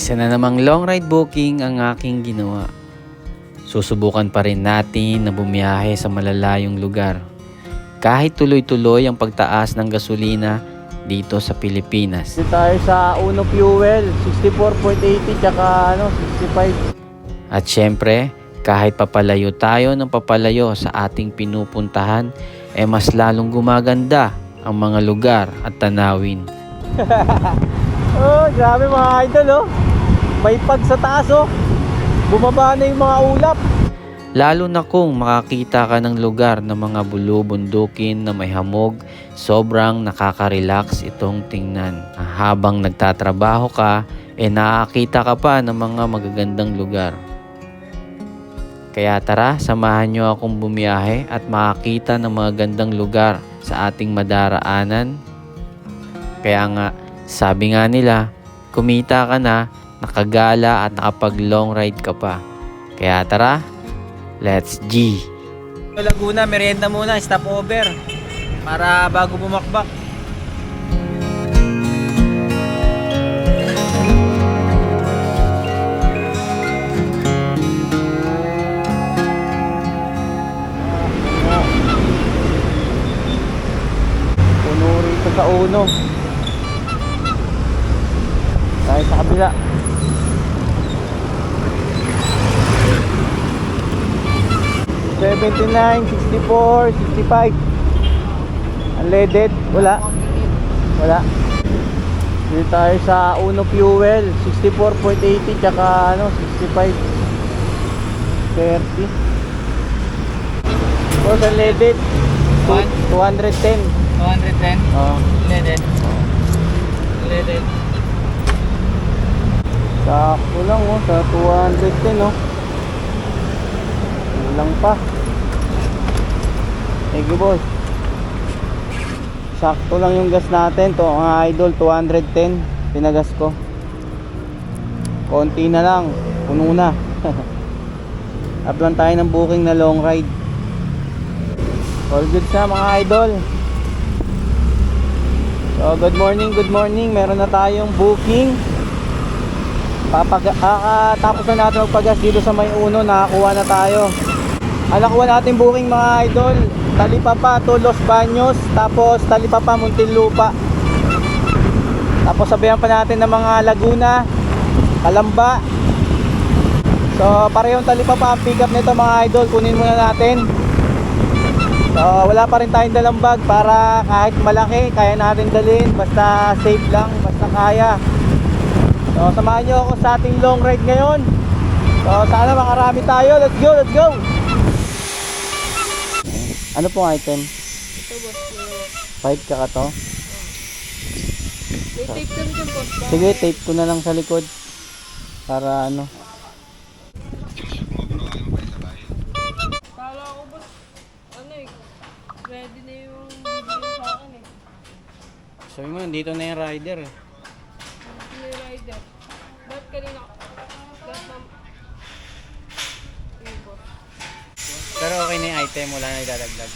Isa na namang long ride booking ang aking ginawa. Susubukan pa rin natin na bumiyahe sa malalayong lugar. Kahit tuloy-tuloy ang pagtaas ng gasolina dito sa Pilipinas. Dito tayo sa Uno Fuel, 64.80 tsaka 65. At syempre, kahit papalayo tayo ng papalayo sa ating pinupuntahan, mas lalong gumaganda ang mga lugar at tanawin. Oh, grabe mga idol oh. May pag sa taas oh. Bumaba na yung mga ulap. Lalo na kung makakita ka ng lugar ng mga bulubundukin na may hamog, sobrang nakaka-relax itong tingnan. Habang nagtatrabaho ka, nakakita ka pa ng mga magagandang lugar. Kaya tara, samahan nyo akong bumiyahe at makakita ng mga gandang lugar sa ating madaraanan. Kaya nga, sabi nga nila, kumita ka na, nakagala at nakapag long ride ka pa. Kaya tara, let's G! Laguna, merienda muna, stop over. Para bago bumakbak. Puno rito sa Uno. Tayo sa kabila. $79, $64, $65. Unleaded, wala. Dito tayo sa Uno Fuel, 64.80 tsaka 65. 30. Tapos unleaded, 210. 210? Oh. Leaded. Leaded. Sakto lang oh, sa 210 oh. Lang pa. Thank you boss. Sakto lang yung gas natin to mga idol, 210 pinagas ko. Konti na lang, puno na. Up lang tayo ng booking na long ride. All good na mga idol. So good morning. Meron na tayong booking. Tapos na natin magpagas dito sa may Uno, nakakuha na tayo. Nakuha natin booking mga idol, Talipapa to Los Baños, tapos Talipapa Muntinlupa. Tapos sabihan pa natin ng mga Laguna, Calamba. So parehong Talipapa ang pick up nito mga idol, kunin muna natin. So wala pa rin tayong dalang bag para kahit malaki kaya natin dalhin, basta safe lang, basta kaya. So samahan nyo ako sa ating long ride ngayon. So sana makarami tayo, let's go! Ano pong item? Ito boss. 5 ka to? May tape kami dyan boss. Sige, tape ko na lang sa likod. Para ano. Kala ko boss, ready na yung video sa akin eh. Sabi mo, nandito na yung rider eh. May rider. Ba't kanina? Ba't mam... Yung boss. Pero okay na yung item, wala na idadagdag.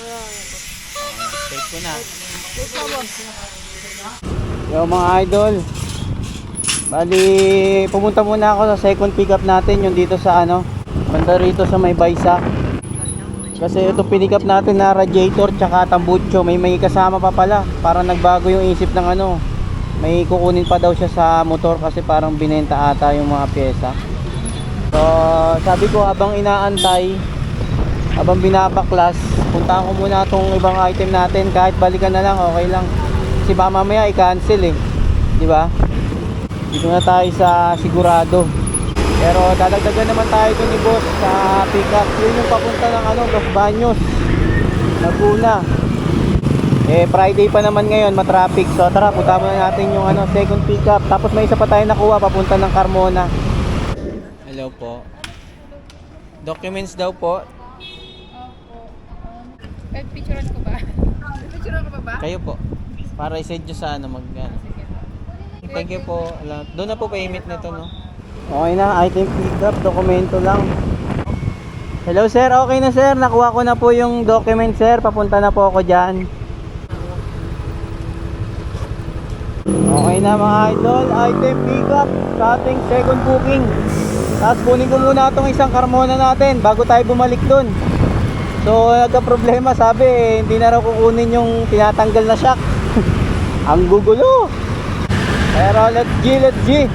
Wala nga boss. Tape ko na. Wait na boss. Yo mga idol. Bali, pumunta muna ako sa second pickup natin, yung dito sa banda rito sa may Baysa. Kasi ito pinick up natin na radiator tsaka tambucho, may kasama pa pala. Parang nagbago yung isip ng may kukunin pa daw siya sa motor kasi parang binenta ata yung mga pyesa. So sabi ko habang inaantay, habang binabaklas, puntahan ko muna itong ibang item natin. Kahit balikan na lang, okay lang. Kasi baka mamaya i-cancel eh, di ba? Dito na tayo sa sigurado. Pero dadagdagan naman tayo dun ni boss sa pickup. Yun yung papunta ng Los Baños, Laguna. Friday pa naman ngayon, matraffic. So tara, punta muna natin yung second pickup. Tapos may isa pa tayo nakuha papunta ng Carmona. Hello po. Documents daw po. Picturean ko ba? Picturean ko ba? Kayo po. Para i-send nyo sa Thank you po. Doon na po pa-emit na to, no? Okay na, item pick up, dokumento lang. Hello sir, okay na sir. Nakuha ko na po yung document sir. Papunta na po ako dyan. Okay Ayun na mga idol, item pick up sa ating second booking. Tapos kunin ko muna itong isang Carmona natin bago tayo bumalik dun. So nagka-problema, sabi hindi na raw kukunin yung tinatanggal na shock. Ang gugulo. Pero let's G.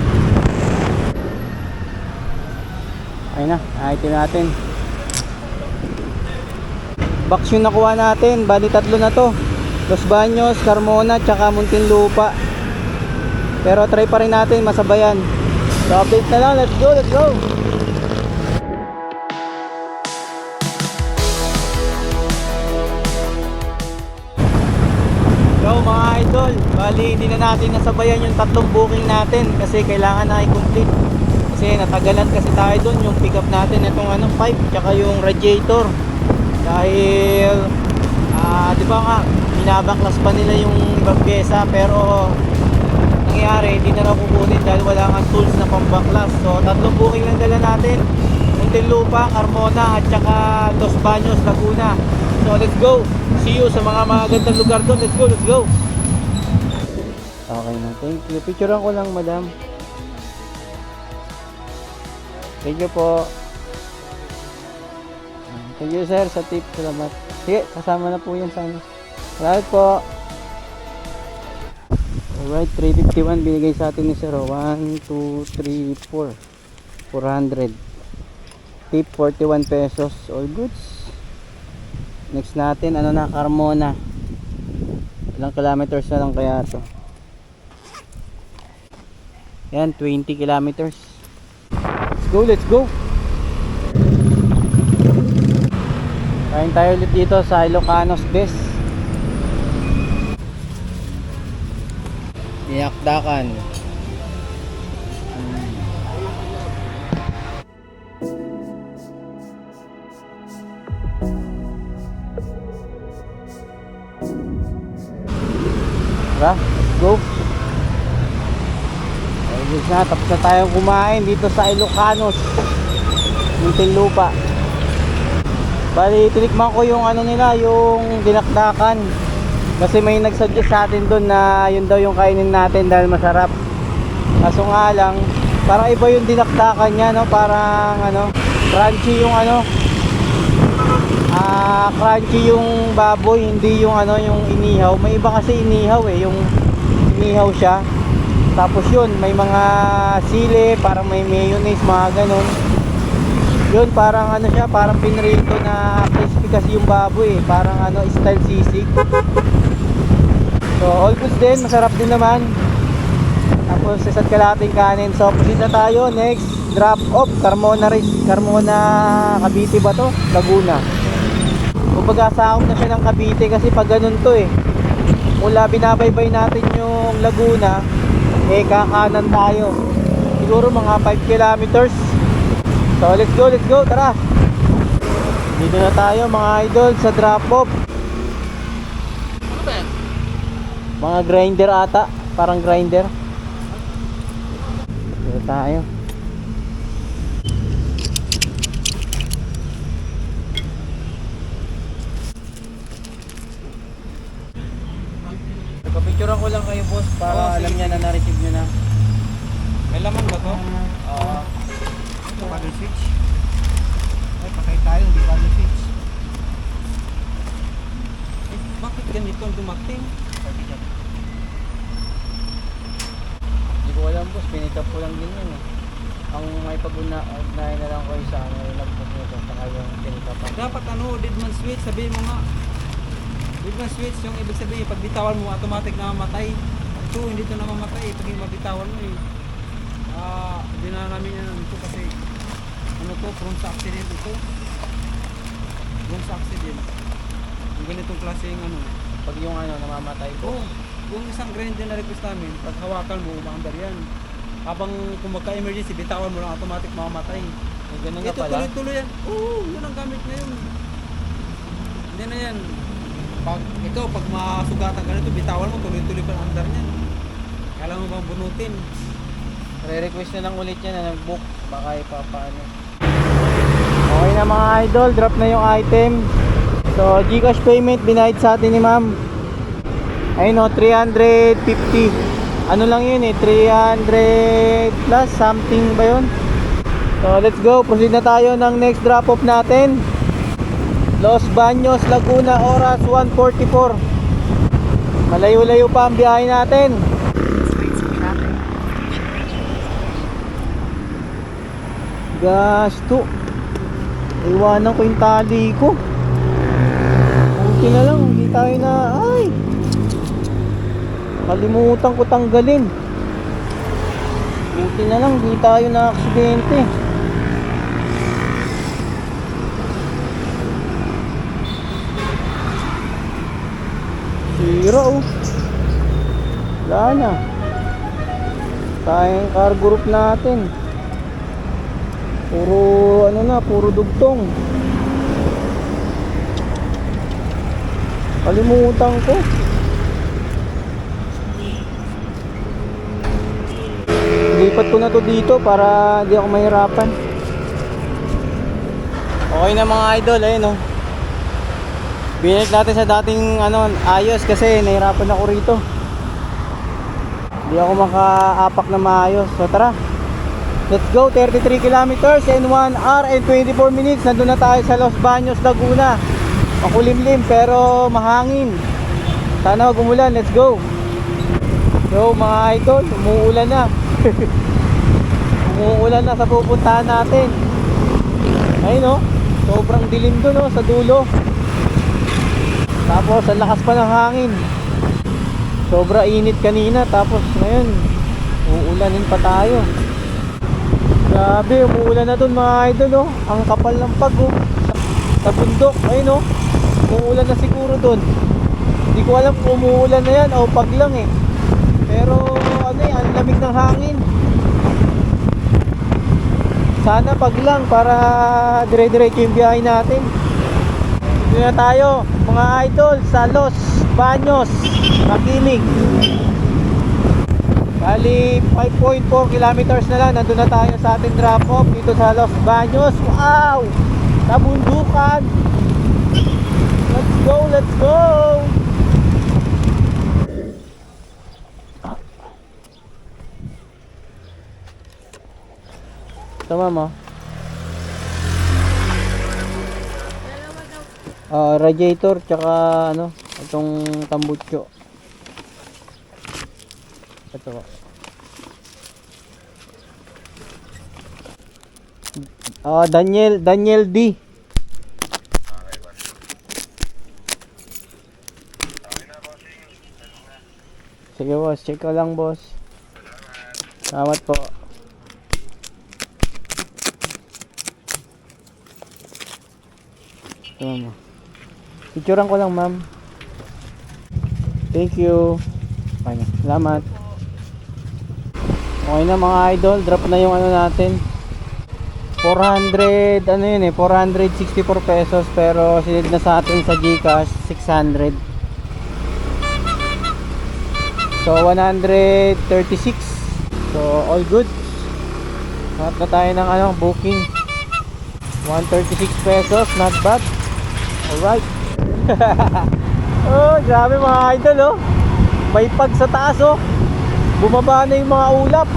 Ayun na, item natin. Box yung nakuha natin, bali tatlo na to. Los Baños, Carmona, tsaka Muntinlupa. Pero try pa rin natin masabayan. So update na lang, let's go. Yo mga idol, bali hindi na natin nasabayan yung tatlong booking natin kasi kailangan na i-complete. Kasi natagalan kasi tayo dun yung pick up natin itong pipe tsaka yung radiator. Dahil di ba nga binabaklas pa nila yung ibang pyesa, pero nangyari hindi na kukunin dahil wala nga tools na pambaklas. So tatlong booking lang dala natin, Muntinlupa, Carmona at saka Los Baños, Laguna. So let's go, see you sa mga magandang lugar doon. Let's go. Okay na, thank you. Picturean ko lang madam. Thank you po. Thank you sir sa tip, salamat. Sige, kasama na po yan sa ano. Salamat po. Alright, 351 binigay sa atin ni sir. 1, 2, 3, 4 400. Tip 41 pesos. All goods. Next natin, ano na, Carmona. Ilang kilometers na lang kaya to? Yan, 20 kilometers. Let's go. Kain tayo ulit dito sa Ilocanos Best. Dinakdakan. Tara, let's go. Ayos na, tapos na tayong kumain dito sa Ilocanos, Muntinlupa. Bali, tinikman ko yung nila, yung dinakdakan. Kasi may nagsuggest sa atin doon na yun daw yung kainin natin dahil masarap. Kaso nga lang, parang iba yung dinakdakan niya, no? Parang crunchy yung crunchy yung baboy, hindi yung yung inihaw. May iba kasi inihaw yung inihaw siya. Tapos yun, may mga sili, parang may mayonnaise, mga ganun. Yun, parang siya, parang pinrito na crispy kasi yung baboy, parang style sisig. So all goods din, masarap din naman. Tapos isa't kalating kanin. So proceed na tayo, next drop off Carmona Cavite ba to? Laguna. Kumbaga sakop na siya ng Cavite kasi pag ganun to mula binabaybay natin yung Laguna, kakanan tayo. Siguro mga 5 kilometers. So let's go, tara. Dito na tayo mga idol sa drop off. Mga grinder ata, parang grinder. Dito tayo. Picturean ko lang kayo boss para alam niya na na-receive niyo na. May laman ba to? Oo. Paddle switch. Ay, pakay tayo, hindi paddle switch. Eh, bakit ganito ang dumating? Hindi ko alam boss, pinikap ko lang din yun Ang may pag-unahin na lang ko sa yung lagpas nito, saka yung pinikapan. Dapat deadman switch, sabihin mo nga. Deadman switch, yung ibig sabihin, pag bitawan mo, automatic na mamatay. Ito, hindi ito na mamatay, pag mabitawan mo hindi na namin yan ito kasi prone sa accident ito. Prone sa accident. Yung ganitong klaseng Pag yung namamatay ko. Yung isang grinder na request namin, pag hawakan mo, umaandar yan. Habang kung magka-emergency, bitawan mo lang, automatic mamamatay. Ganun nga Ito pala. tuloy-tuloy yan. Oo, yun ang gamit ngayon. Hindi na yan. Pag masugatan ka nito, bitawan mo, tuloy-tuloy pa ang andar niyan. Kailangan mo bang bunutin? Re-request na lang ulit yan na nag-book. Baka ipapaano. Okay na mga idol, drop na yung item. So Gcash payment binayad sa atin ni ma'am. Ayun 350. Ano lang yun eh, 300 plus something ba yun? So let's go, proceed na tayo ng next drop off natin. Los Baños, Laguna, oras 1:44. Malayo-layo pa ang biyahe natin. Gasto. Iwanan ko yung tali ko. Buti na lang, hindi tayo na, ay, kalimutan ko tanggalin. Buti na lang, hindi tayo na aksidente. Sira oh. Wala na. Tayong car group natin. Puro ano na, puro dugtong. Kalimutan ko. Lipat ko na to dito para di ako mahirapan. Okay na mga idol, ayun oh. Binalik natin sa dating ayos kasi nahirapan ako rito. Hindi ako makaapak na maayos. So tara. Let's go, 33 kilometers and 1 hour and 24 minutes. Nandun na tayo sa Los Baños, Laguna. Makulimlim pero mahangin. Sana wag umulan, let's go. So mga idol, umuulan na. Umuulan na sa pupuntahan natin. Ayun oh, sobrang dilim dun oh, sa dulo. Tapos ang lakas pa ng hangin. Sobra init kanina. Tapos ngayon uulanin pa tayo. Grabe, umuulan na dun mga idol oh. Ang kapal ng pag oh. Sa bundok, ayun oh. Umuulan na siguro dun. Hindi ko alam kung umuulan na yan o pag lang eh. Pero ang lamig ng hangin. Sana pag lang para dire-diretso yung biyahe natin. Dito na tayo mga idol sa Los Baños, Makiling. Bali 5.4 kilometers na lang. Nandun na tayo sa ating drop off dito sa Los Baños. Wow! Nabundukan. Let's go, let's go. Tama mo. Radiator tsaka itong tambutso. Ito. Daniel D. Sige boss, check ko lang boss. Salamat po. Tama. Picturean ko lang ma'am. Thank you. Kanya. Salamat. Okay na mga idol, drop na yung natin. 400 464 pesos pero sinid na sa atin sa GCash 600. So 136. So all good. Hanap na tayo ng booking. 136 pesos, not bad. Alright. Oh, grabe mga idol oh. May pag sa taas oh. Bumaba na yung mga ulap.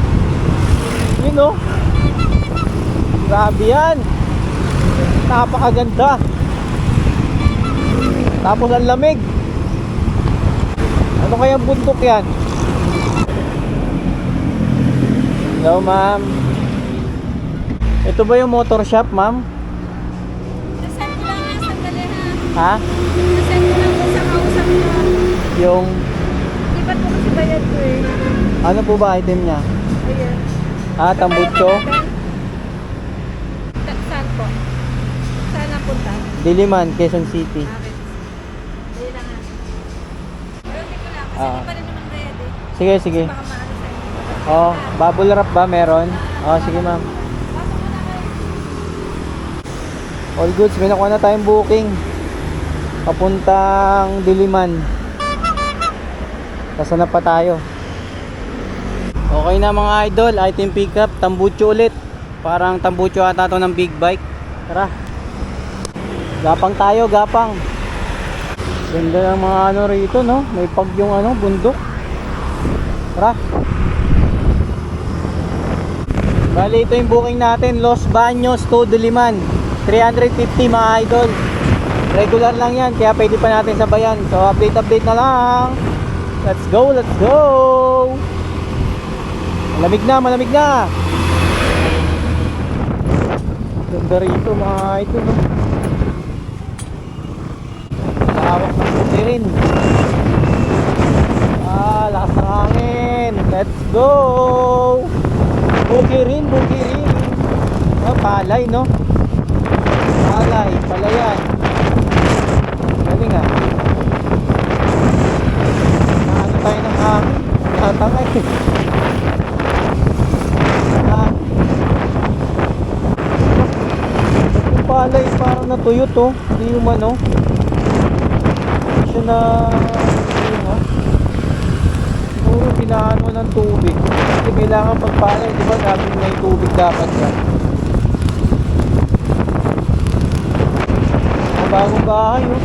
Yun oh. Grabe yan. Napakaganda. Tapos ang lamig. Ano kayang bundok yan? Hello ma'am. Ito ba yung motor shop ma'am? Nasaan ko lang nga sandali ha. Ha? Nasaan ko lang po sa kausap ko. Yung Di ba't po kasi bayad ko eh? ano po ba item niya? Ayan. Tambutso? Saan po? Saan ang punta? Diliman, Quezon City. Okay. Hindi lang ha. Pero hindi ko lang. Kasi Ah. hindi pa rin naman bayad eh. Sige, sige. Baka maano sa inyo. Oh, bubble wrap ba meron? Oh, sige ma'am. Pasok mo na kayo. All goods, may nakuha na tayong booking. Papuntang Diliman. Kasi na pa tayo. Okay na mga idol, item pickup, tambutso ulit. Parang tambutso ata to ng big bike. Tara. Gapang tayo, gapang. Ganda ng mga rito no, may pag yung bundok. Tara. Bali, ito yung booking natin. Los Baños to Diliman. 350 mga idol. Regular lang yan, kaya pwede pa natin sabayan. So, update na lang. Let's go, let's go. Malamig na, malamig na. Ganda rito mga idol, no? Lawak ng puti rin. Lakas ng hangin. Let's go. Buki rin, buki rin. Palay, no? Palay, palayan. Galing ah. Ano tayo ng hangin? Tatangay. Yung palay parang natuyot, oh. Hindi yung ano. Hindi siya na... Siguro pinaano ng tubig. Kasi kailangan pagpalay, di ba? Dapat may tubig dapat yan. Bagong bahay, oh.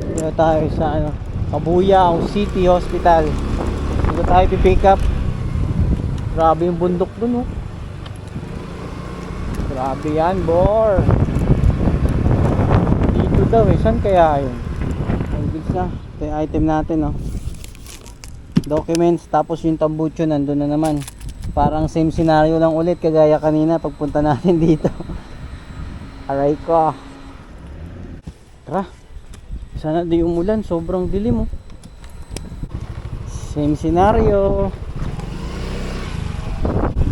Dito tayo sa ano, Cabuyao City Hospital. Dito tayo pipick up. Grabe yung bundok dun, oh. Grabe yan, bor. Dito daw eh, saan kaya yun? Ang goods na. Ito yung item natin, oh. Documents, tapos yung tambucho nandun na naman. Parang same scenario lang ulit kagaya kanina pagpunta natin dito. Aray ko. Tara. Sana di umulan, sobrang dilim, oh. Same scenario.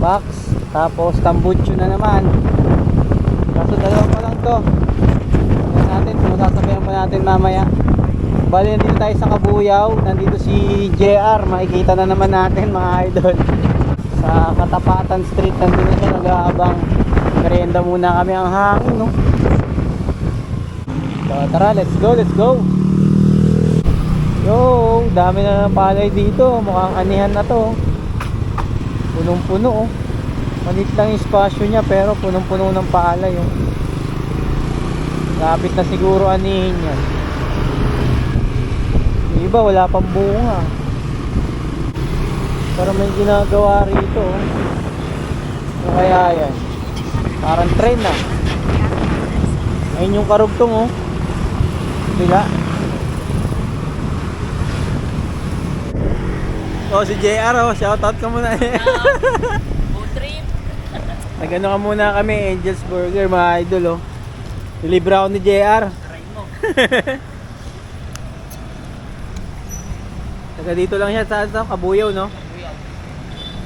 Box, tapos tambucho na naman. Kaso dalawa pa lang to. Tignan natin kung masasabihan pa natin mamaya. Bali, nandito tayo sa Cabuyao. Nandito si JR. Makikita na naman natin mga idol. Sa Katapatan Street. Nandito na siya nag-aabang. Merienda muna kami ang hangin, no? So, tara, let's go, let's go. Yo, dami na ng palay dito. Mukhang anihan na to. Punong-puno, oh. Malit lang yung spasyo niya pero punong-puno ng palay, oh. Lapit na siguro anihin yan. Yung iba wala pang bunga. Pero may ginagawa rito, oh. Ano kaya yan? Parang train, ah. Ayun yung karugtong, oh. Bila. Oh, si JR, oh. Shoutout ka muna. Food trip. Nagano ka muna kami, Angel's Burger, mga idol, oh. Nilibre ako ni JR. Try mo. Taga dito lang siya sa Cabuyao, no?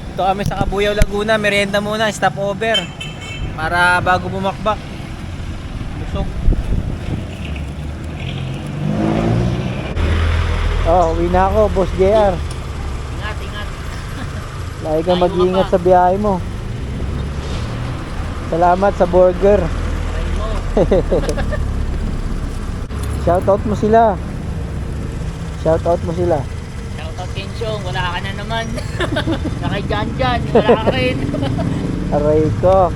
Dito kami sa Cabuyao, Laguna. Merienda muna, stopover. Para bago bumakbak. Busog. Oh, uwi na ako, Boss JR. Ingat, ingat. Lagi kang mag-iingat sa biyahe mo. Salamat sa burger. Try mo. Shoutout mo sila. Shoutout mo sila. Shoutout Kensyong, wala ka na naman. Nakay Jan, wala ka rin. Aray ko.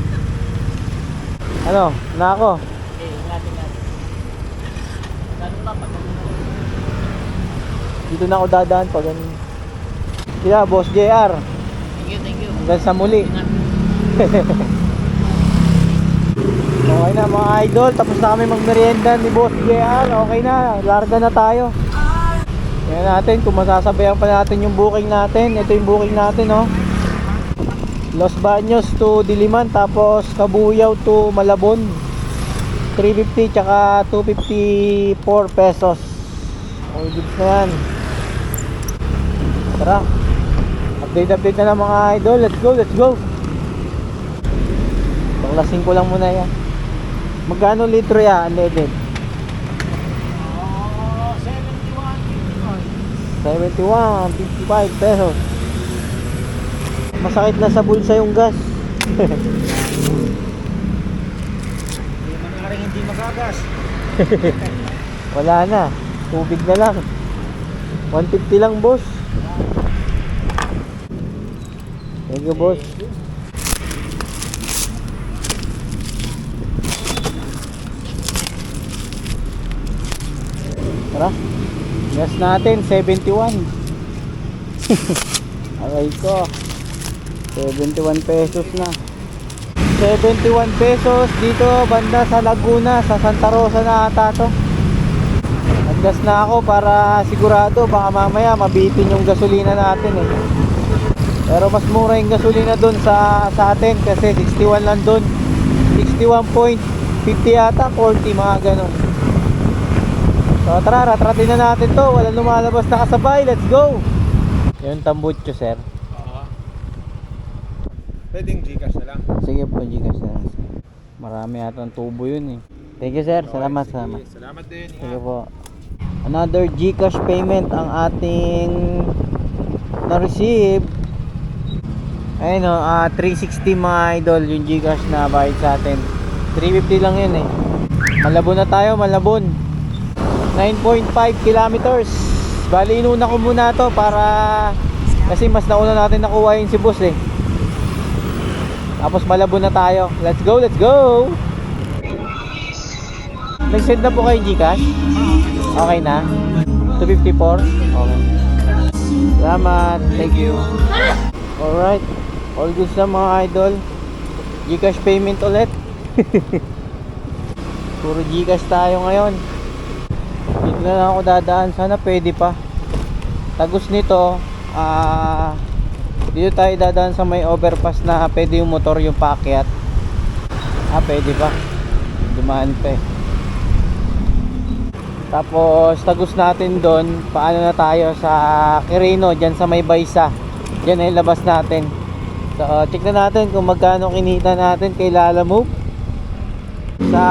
Ano? Na ako? Okay, ingat, ingat. Lalo pa pag Dito na ako dadaan pag ganun. Sila, Boss JR. Thank you, thank you. Hanggang sa muli. Ingat. Okay na mga idol. Tapos na kami magmerienda ni Boss JR. Okay na. Larga na tayo. Tingnan natin kung masasabayan pa natin yung booking natin. Ito yung booking natin, oh. Los Baños to Diliman. Tapos Cabuyao to Malabon. 350 tsaka 254 pesos. Okay, goods na yan. Tara. Update na lang mga idol. Let's go, let's go. Baklasin ko lang muna yan. Magkano litro yan, unleaded? 71.55 pesos. Masakit na sa bulsa yung gas. Hindi manaring hindi magagas. Wala na. Tubig na lang. 150 lang, boss. Thank you, boss. Tara. Gas natin, 71. Aray ko. 71 pesos na. 71 pesos dito banda sa Laguna, sa Santa Rosa na ata to. Naggas na ako para sigurado baka mamaya mabitin yung gasolina natin eh. Pero mas mura yung gasolina doon sa atin kasi 61 lang doon. 61.50 yata, 40 mga ganun. So tara, ratratin na natin to. Walang lumalabas na kasabay. Let's go. Yung tambutso sir. Pwedeng Gcash na lang. Sige po, Gcash na lang. Marami yata ang tubo yun eh. Thank you sir, salamat, Sige, salamat. Salamat din. Sige po. Another Gcash payment ang ating na-receive. Ayun o, 360 mga idol yung Gcash na bayad sa atin. 350 lang yun eh. Malabon na tayo, Malabon. 9.5 kilometers. Bali, inuna ko muna to para kasi mas nauna natin nakuha yung si boss eh. Tapos Malabon na tayo. Let's go, let's go. Nag-send na po kayo Gcash? Okay na? 254? Okay. Salamat. Thank you. Alright. All goods na mga idol. Gcash payment ulit. Puro Gcash tayo ngayon. Dito na lang ako dadaan. Sana pwede pa. Tagus nito, dito tayo dadaan sa may overpass na pwede yung motor yung paakyat. Pwede pa. Dumaan pa eh. Tapos tagus natin doon, paano na tayo sa Quirino, dyan sa may Baysa. Dyan ay labas natin. So check na natin kung magkano kinita natin kay Lalamove. Sa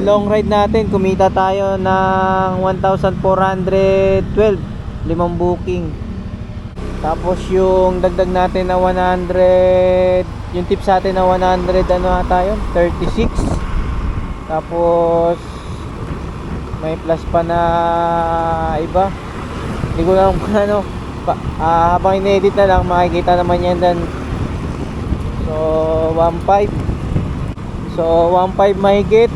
long ride natin kumita tayo ng 1,412, 5 booking. Tapos yung dagdag natin na 100, yung tip sa atin na 100 ano ata yun, 36. Tapos may plus pa na iba. Hindi ko lang kung ano habang in-edit na lang makikita naman yan dan. So 1.5. So 1.5 mahigit.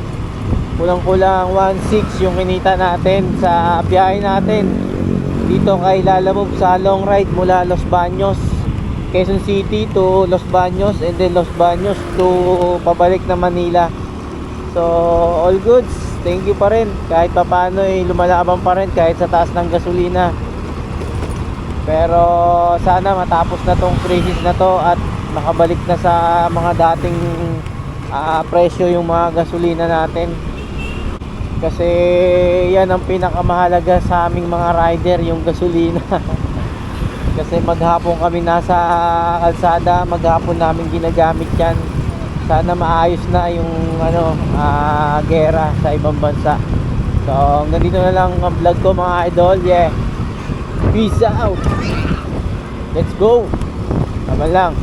Kulang-kulang 1.6 yung kinita natin sa biyahe natin dito kay Lalamove sa long ride mula Los Baños, Quezon City to Los Baños, and then Los Baños to pabalik na Manila. So all goods. Thank you pa rin. Kahit pa paano lumalaban pa rin kahit sa taas ng gasolina. Pero sana matapos na tong crisis na to at makabalik na sa mga dating presyo yung mga gasolina natin. Kasi yan ang pinakamahalaga sa aming mga rider, yung gasolina. Kasi maghapon kami nasa kalsada, maghapon namin ginagamit yan. Sana maayos na yung gera sa ibang bansa. So hanggang dito na lang ang vlog ko mga idol. Yeah, peace out. Let's go. Tama lang.